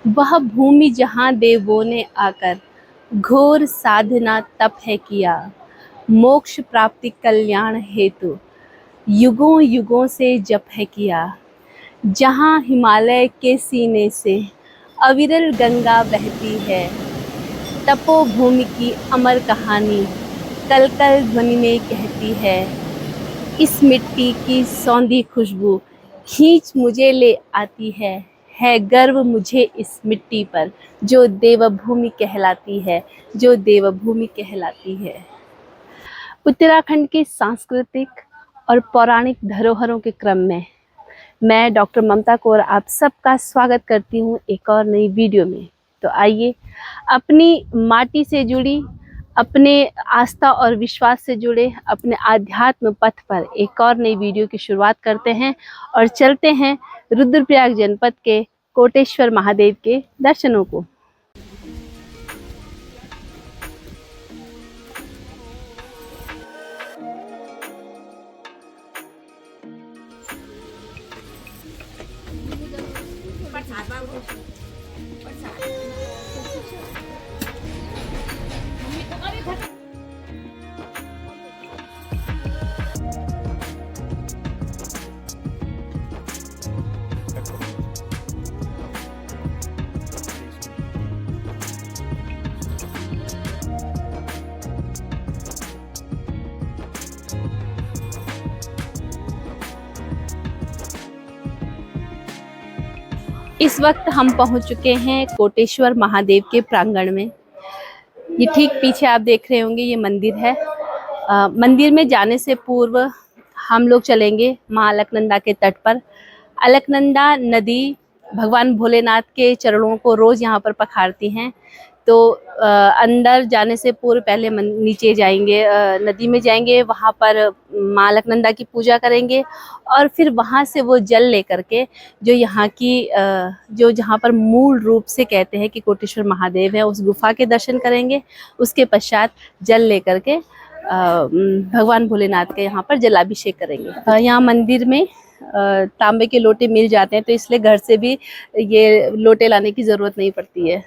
वह भूमि जहाँ देवों ने आकर घोर साधना तप है किया, मोक्ष प्राप्ति कल्याण हेतु युगों युगों से जप है किया। जहाँ हिमालय के सीने से अविरल गंगा बहती है, तपोभूमि की अमर कहानी कल कल ध्वनि में कहती है। इस मिट्टी की सौंधी खुशबू खींच मुझे ले आती है गर्व मुझे इस मिट्टी पर जो देवभूमि कहलाती है, जो देवभूमि कहलाती है। उत्तराखंड की सांस्कृतिक और पौराणिक धरोहरों के क्रम में मैं डॉक्टर ममता कौर आप सबका स्वागत करती हूँ एक और नई वीडियो में। तो आइए अपनी माटी से जुड़ी, अपने आस्था और विश्वास से जुड़े अपने आध्यात्म पथ पर एक और नई वीडियो की शुरुआत करते हैं और चलते हैं रुद्रप्रयाग जनपद के कोटेश्वर महादेव के दर्शनों को। इस वक्त हम पहुंच चुके हैं कोटेश्वर महादेव के प्रांगण में। ये ठीक पीछे आप देख रहे होंगे, ये मंदिर है। मंदिर में जाने से पूर्व हम लोग चलेंगे माँ अलकनंदा के तट पर। अलकनंदा नदी भगवान भोलेनाथ के चरणों को रोज यहाँ पर पखारती हैं। तो अंदर जाने से पूर्व पहले नीचे जाएंगे, नदी में जाएंगे, वहाँ पर माँ अलकनंदा की पूजा करेंगे और फिर वहाँ से वो जल लेकर के जो यहाँ की जो जहाँ पर मूल रूप से कहते हैं कि कोटेश्वर महादेव है, उस गुफा के दर्शन करेंगे। उसके पश्चात जल लेकर के भगवान भोलेनाथ के यहाँ पर जलाभिषेक करेंगे। यहाँ मंदिर में तांबे के लोटे मिल जाते हैं, तो इसलिए घर से भी ये लोटे लाने की ज़रूरत नहीं पड़ती है।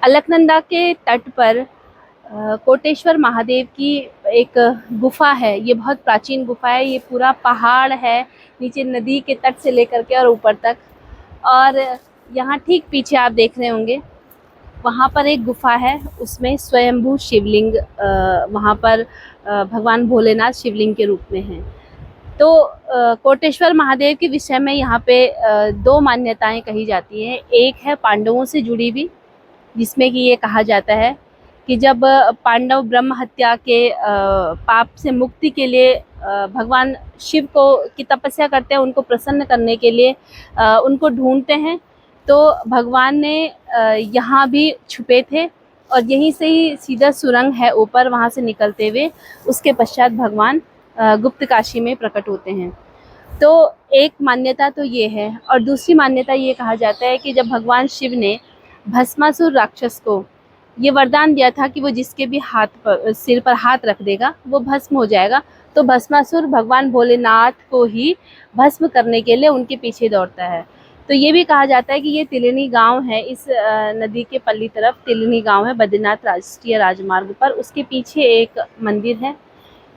अलकनंदा के तट पर कोटेश्वर महादेव की एक गुफा है। ये बहुत प्राचीन गुफा है। ये पूरा पहाड़ है, नीचे नदी के तट से लेकर के और ऊपर तक। और यहाँ ठीक पीछे आप देख रहे होंगे, वहाँ पर एक गुफा है, उसमें स्वयंभू शिवलिंग वहाँ पर भगवान भोलेनाथ शिवलिंग के रूप में हैं। तो कोटेश्वर महादेव के विषय में यहाँ पे दो मान्यताएं कही जाती हैं। एक है पांडवों से जुड़ी हुई, जिसमें कि ये कहा जाता है कि जब पांडव ब्रह्म हत्या के पाप से मुक्ति के लिए भगवान शिव को की तपस्या करते हैं, उनको प्रसन्न करने के लिए उनको ढूंढते हैं, तो भगवान ने यहाँ भी छुपे थे और यहीं से ही सीधा सुरंग है ऊपर, वहाँ से निकलते हुए उसके पश्चात भगवान गुप्त काशी में प्रकट होते हैं। तो एक मान्यता तो ये है। और दूसरी मान्यता ये कहा जाता है कि जब भगवान शिव ने भस्मासुर राक्षस को ये वरदान दिया था कि वो जिसके भी हाथ पर सिर पर हाथ रख देगा वो भस्म हो जाएगा, तो भस्मासुर भगवान भोलेनाथ को ही भस्म करने के लिए उनके पीछे दौड़ता है। तो ये भी कहा जाता है कि ये तिलनी गांव है, इस नदी के पल्ली तरफ तिलनी गांव है, बद्रीनाथ राष्ट्रीय राजमार्ग पर। उसके पीछे एक मंदिर है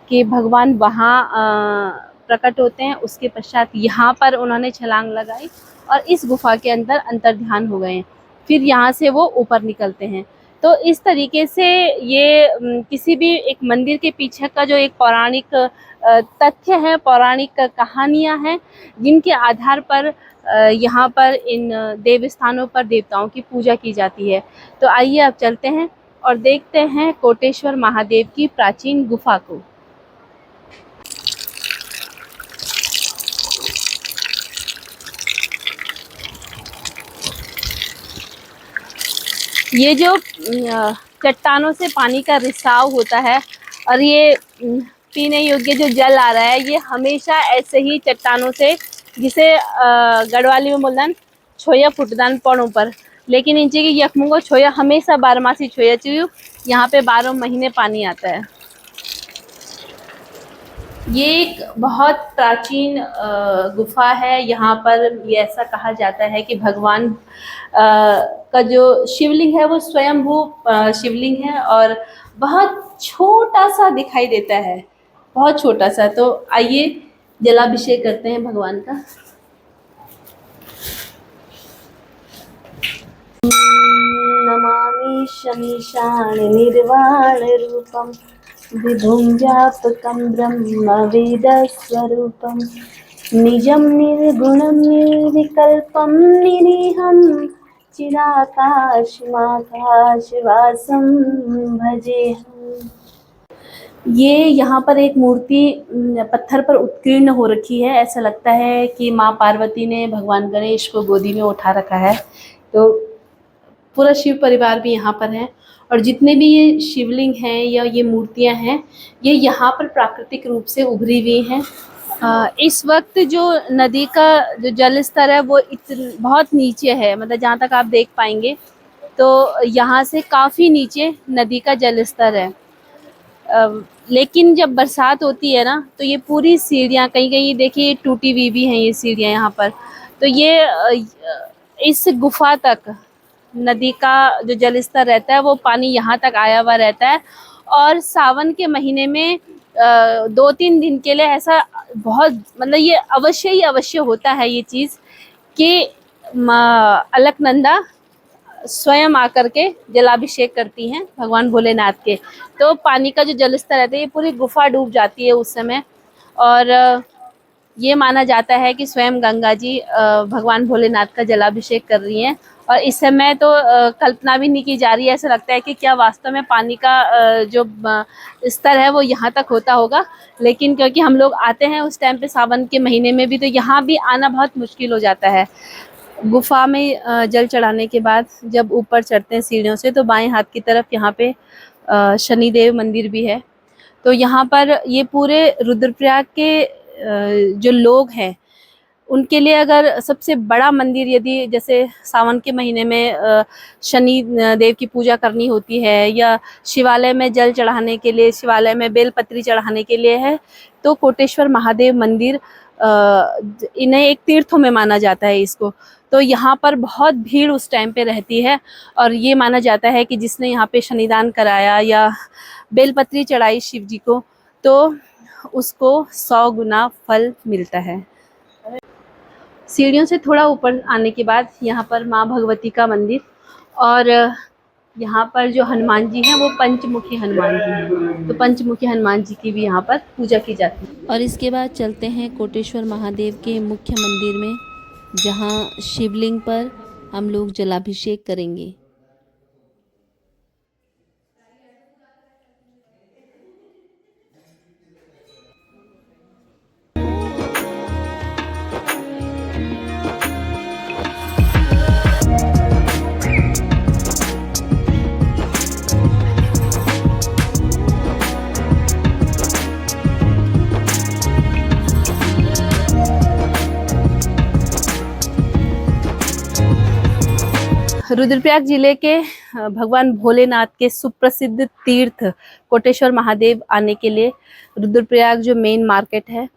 कि भगवान वहाँ प्रकट होते हैं। उसके पश्चात यहाँ पर उन्होंने छलांग लगाई और इस गुफा के अंदर अंतर्ध्यान हो गए हैं। फिर यहाँ से वो ऊपर निकलते हैं। तो इस तरीके से ये किसी भी एक मंदिर के पीछे का जो एक पौराणिक तथ्य है, पौराणिक कहानियाँ हैं, जिनके आधार पर यहाँ पर इन देव स्थानों पर देवताओं की पूजा की जाती है। तो आइए अब चलते हैं और देखते हैं कोटेश्वर महादेव की प्राचीन गुफा को। ये जो चट्टानों से पानी का रिसाव होता है और ये पीने योग्य जो जल आ रहा है, ये हमेशा ऐसे ही चट्टानों से, जिसे गढ़वाली में बोलना छोया फुटदान पौड़ों पर, लेकिन इंचे की यखमों को छोया हमेशा बारहमासी छोया चुयू, यहाँ पे 12 महीने पानी आता है। ये एक बहुत प्राचीन गुफा है। यहाँ पर ये ऐसा कहा जाता है कि भगवान का जो शिवलिंग है वो स्वयंभू शिवलिंग है और बहुत छोटा सा दिखाई देता है, बहुत छोटा सा। तो आइए जलाभिषेक करते हैं भगवान का। नमामि शमीशान निर्वाण रूपम विभुं व्यापकं ब्रह्मवेदस्वरूपं निजं निर्गुणं निर्विकल्पं निरीहं चिराकाशमाकाशवासं भजेऽहम्। ये यहाँ पर एक मूर्ति पत्थर पर उत्कीर्ण हो रखी है। ऐसा लगता है कि माँ पार्वती ने भगवान गणेश को गोदी में उठा रखा है। तो पूरा शिव परिवार भी यहाँ पर है और जितने भी ये शिवलिंग हैं या ये मूर्तियाँ हैं, ये यहाँ पर प्राकृतिक रूप से उभरी हुई हैं। इस वक्त जो नदी का जो जल स्तर है वो बहुत नीचे है, मतलब जहाँ तक आप देख पाएंगे तो यहाँ से काफ़ी नीचे नदी का जल स्तर है। लेकिन जब बरसात होती है ना, तो ये पूरी सीढ़ियाँ कहीं कहीं देखिए टूटी हुई भी हैं ये सीढ़ियाँ यहाँ पर। तो ये इस गुफा तक नदी का जो जल स्तर रहता है वो पानी यहाँ तक आया हुआ रहता है। और सावन के महीने में 2-3 दिन के लिए ऐसा बहुत, मतलब ये अवश्य ही अवश्य होता है ये चीज़ कि अलकनंदा स्वयं आकर के जलाभिषेक करती हैं भगवान भोलेनाथ के। तो पानी का जो जल स्तर रहता है ये पूरी गुफा डूब जाती है उस समय। और ये माना जाता है कि स्वयं गंगा जी भगवान भोलेनाथ का जलाभिषेक कर रही हैं। और इस समय तो कल्पना भी नहीं की जा रही है, ऐसा लगता है कि क्या वास्तव में पानी का जो स्तर है वो यहाँ तक होता होगा। लेकिन क्योंकि हम लोग आते हैं उस टाइम पे सावन के महीने में भी, तो यहाँ भी आना बहुत मुश्किल हो जाता है। गुफा में जल चढ़ाने के बाद जब ऊपर चढ़ते हैं सीढ़ियों से, तो बाएं हाथ की तरफ यहाँ पे शनिदेव मंदिर भी है। तो यहाँ पर ये पूरे रुद्रप्रयाग के जो लोग हैं उनके लिए अगर सबसे बड़ा मंदिर, यदि जैसे सावन के महीने में शनि देव की पूजा करनी होती है या शिवालय में जल चढ़ाने के लिए, शिवालय में बेलपत्री चढ़ाने के लिए है, तो कोटेश्वर महादेव मंदिर इन्हें एक तीर्थों में माना जाता है इसको। तो यहाँ पर बहुत भीड़ उस टाइम पे रहती है और ये माना जाता है कि जिसने यहाँ पे शनिदान कराया या बेलपत्री चढ़ाई शिव जी को, तो उसको 100 गुना फल मिलता है। सीढ़ियों से थोड़ा ऊपर आने के बाद यहाँ पर माँ भगवती का मंदिर, और यहाँ पर जो हनुमान जी हैं वो पंचमुखी हनुमान जी हैं। तो पंचमुखी हनुमान जी की भी यहाँ पर पूजा की जाती है। और इसके बाद चलते हैं कोटेश्वर महादेव के मुख्य मंदिर में, जहाँ शिवलिंग पर हम लोग जलाभिषेक करेंगे। रुद्रप्रयाग जिले के भगवान भोलेनाथ के सुप्रसिद्ध तीर्थ कोटेश्वर महादेव आने के लिए रुद्रप्रयाग जो मेन मार्केट है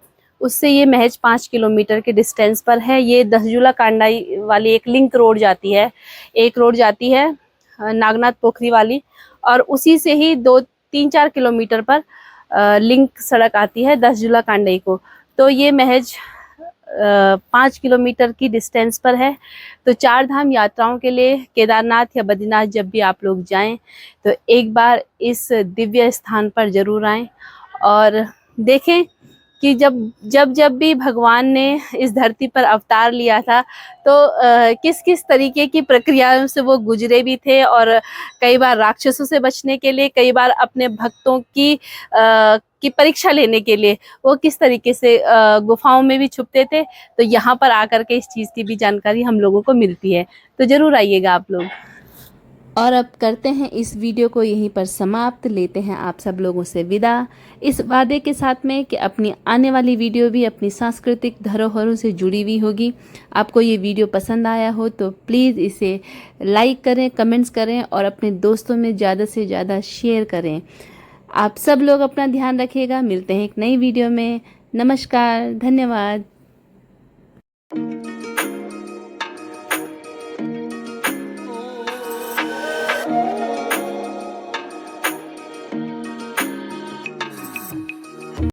उससे ये महज 5 किलोमीटर के डिस्टेंस पर है। ये दसजूला कांडाई वाली एक लिंक रोड जाती है, एक रोड जाती है नागनाथ पोखरी वाली, और उसी से ही 2-3-4 किलोमीटर पर लिंक सड़क आती है दसजूला कांडाई को। तो ये महज 5 किलोमीटर की डिस्टेंस पर है। तो 4 धाम यात्राओं के लिए केदारनाथ या बद्रीनाथ जब भी आप लोग जाएं तो एक बार इस दिव्य स्थान पर जरूर आएं और देखें कि जब भी भगवान ने इस धरती पर अवतार लिया था तो किस किस तरीके की प्रक्रियाओं से वो गुजरे भी थे, और कई बार राक्षसों से बचने के लिए, कई बार अपने भक्तों की परीक्षा लेने के लिए वो किस तरीके से गुफाओं में भी छुपते थे। तो यहाँ पर आकर के इस चीज़ की भी जानकारी हम लोगों को मिलती है। तो ज़रूर आइएगा आप लोग। और अब करते हैं इस वीडियो को यहीं पर समाप्त, लेते हैं आप सब लोगों से विदा, इस वादे के साथ में कि अपनी आने वाली वीडियो भी अपनी सांस्कृतिक धरोहरों से जुड़ी हुई होगी। आपको ये वीडियो पसंद आया हो तो प्लीज़ इसे लाइक करें, कमेंट्स करें और अपने दोस्तों में ज़्यादा से ज़्यादा शेयर करें। आप सब लोग अपना ध्यान रखिएगा। मिलते हैं एक नई वीडियो में। नमस्कार, धन्यवाद।